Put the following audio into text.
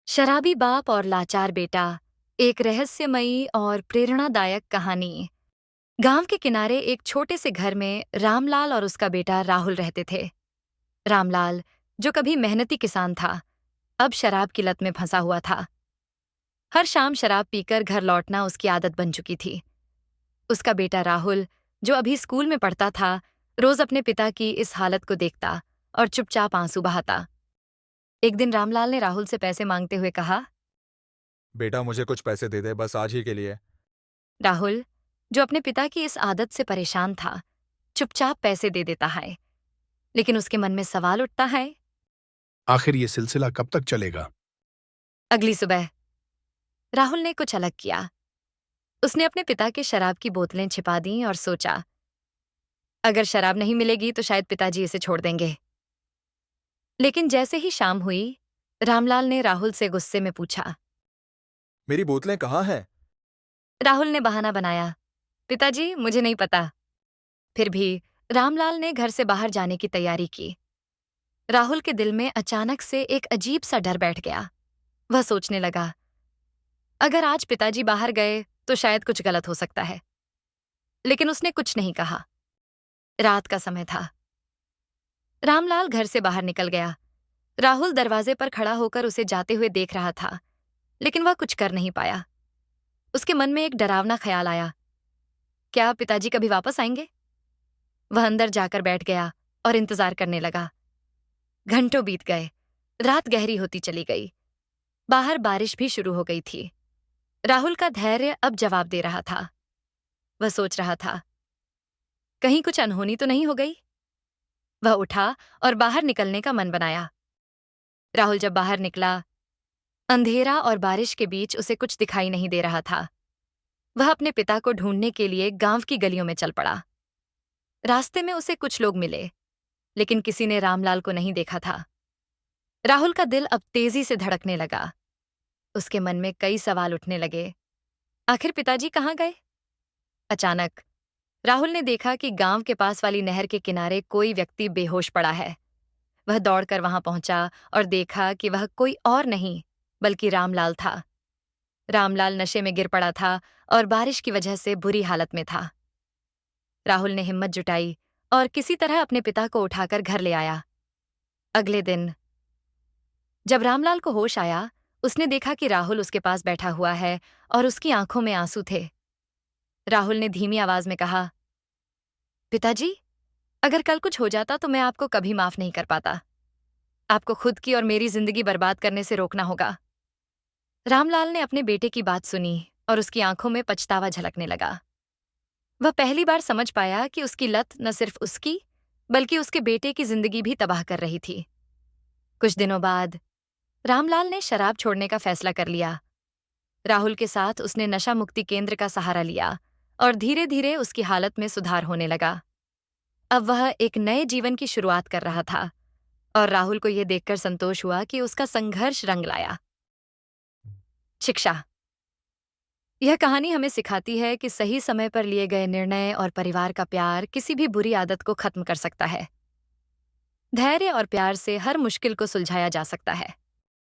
शराबी बाप और लाचार बेटा, एक रहस्यमयी और प्रेरणादायक कहानी। गांव के किनारे एक छोटे से घर में रामलाल और उसका बेटा राहुल रहते थे। रामलाल, जो कभी मेहनती किसान था, अब शराब की लत में फंसा हुआ था। हर शाम शराब पीकर घर लौटना उसकी आदत बन चुकी थी। उसका बेटा राहुल, जो अभी स्कूल में पढ़ता था, रोज अपने पिता की इस हालत को देखता और चुपचाप आंसू बहाता। एक दिन रामलाल ने राहुल से पैसे मांगते हुए कहा। बेटा मुझे कुछ पैसे दे दे बस आज ही के लिए। राहुल, जो अपने पिता की इस आदत से परेशान था, चुपचाप पैसे दे देता है, लेकिन उसके मन में सवाल उठता है। आखिर ये सिलसिला कब तक चलेगा? अगली सुबह राहुल ने कुछ अलग किया। उसने अपने पिता के शराब की बोतलें छिपा दी और सोचा, अगर शराब नहीं मिलेगी तो शायद पिताजी इसे छोड़ देंगे। लेकिन जैसे ही शाम हुई, रामलाल ने राहुल से गुस्से में पूछा। मेरी बोतलें कहाँ हैं? राहुल ने बहाना बनाया, पिताजी मुझे नहीं पता। फिर भी रामलाल ने घर से बाहर जाने की तैयारी की। राहुल के दिल में अचानक से एक अजीब सा डर बैठ गया। वह सोचने लगा, अगर आज पिताजी बाहर गए तो शायद कुछ गलत हो सकता है। लेकिन उसने कुछ नहीं कहा। रात का समय था। रामलाल घर से बाहर निकल गया। राहुल दरवाजे पर खड़ा होकर उसे जाते हुए देख रहा था, लेकिन वह कुछ कर नहीं पाया। उसके मन में एक डरावना ख्याल आया, क्या पिताजी कभी वापस आएंगे? वह अंदर जाकर बैठ गया और इंतजार करने लगा। घंटों बीत गए। रात गहरी होती चली गई। बाहर बारिश भी शुरू हो गई थी। राहुल का धैर्य अब जवाब दे रहा था। वह सोच रहा था, कहीं कुछ अनहोनी तो नहीं हो गई? वह उठा और बाहर निकलने का मन बनाया। राहुल जब बाहर निकला, अंधेरा और बारिश के बीच उसे कुछ दिखाई नहीं दे रहा था। वह अपने पिता को ढूंढने के लिए गांव की गलियों में चल पड़ा। रास्ते में उसे कुछ लोग मिले, लेकिन किसी ने रामलाल को नहीं देखा था। राहुल का दिल अब तेजी से धड़कने लगा। उसके मन में कई सवाल उठने लगे। आखिर पिताजी कहाँ गए? अचानक राहुल ने देखा कि गांव के पास वाली नहर के किनारे कोई व्यक्ति बेहोश पड़ा है। वह दौड़कर वहां पहुंचा और देखा कि वह कोई और नहीं बल्कि रामलाल था। रामलाल नशे में गिर पड़ा था और बारिश की वजह से बुरी हालत में था। राहुल ने हिम्मत जुटाई और किसी तरह अपने पिता को उठाकर घर ले आया। अगले दिन जब रामलाल को होश आया, उसने देखा कि राहुल उसके पास बैठा हुआ है और उसकी आंखों में आंसू थे। राहुल ने धीमी आवाज में कहा, पिताजी, अगर कल कुछ हो जाता तो मैं आपको कभी माफ नहीं कर पाता। आपको खुद की और मेरी जिंदगी बर्बाद करने से रोकना होगा। रामलाल ने अपने बेटे की बात सुनी और उसकी आंखों में पछतावा झलकने लगा। वह पहली बार समझ पाया कि उसकी लत न सिर्फ उसकी, बल्कि उसके बेटे की जिंदगी भी तबाह कर रही थी। कुछ दिनों बाद रामलाल ने शराब छोड़ने का फैसला कर लिया। राहुल के साथ उसने नशा मुक्ति केंद्र का सहारा लिया और धीरे धीरे उसकी हालत में सुधार होने लगा। अब वह एक नए जीवन की शुरुआत कर रहा था और राहुल को यह देखकर संतोष हुआ कि उसका संघर्ष रंग लाया। शिक्षा। यह कहानी हमें सिखाती है कि सही समय पर लिए गए निर्णय और परिवार का प्यार किसी भी बुरी आदत को खत्म कर सकता है। धैर्य और प्यार से हर मुश्किल को सुलझाया जा सकता है।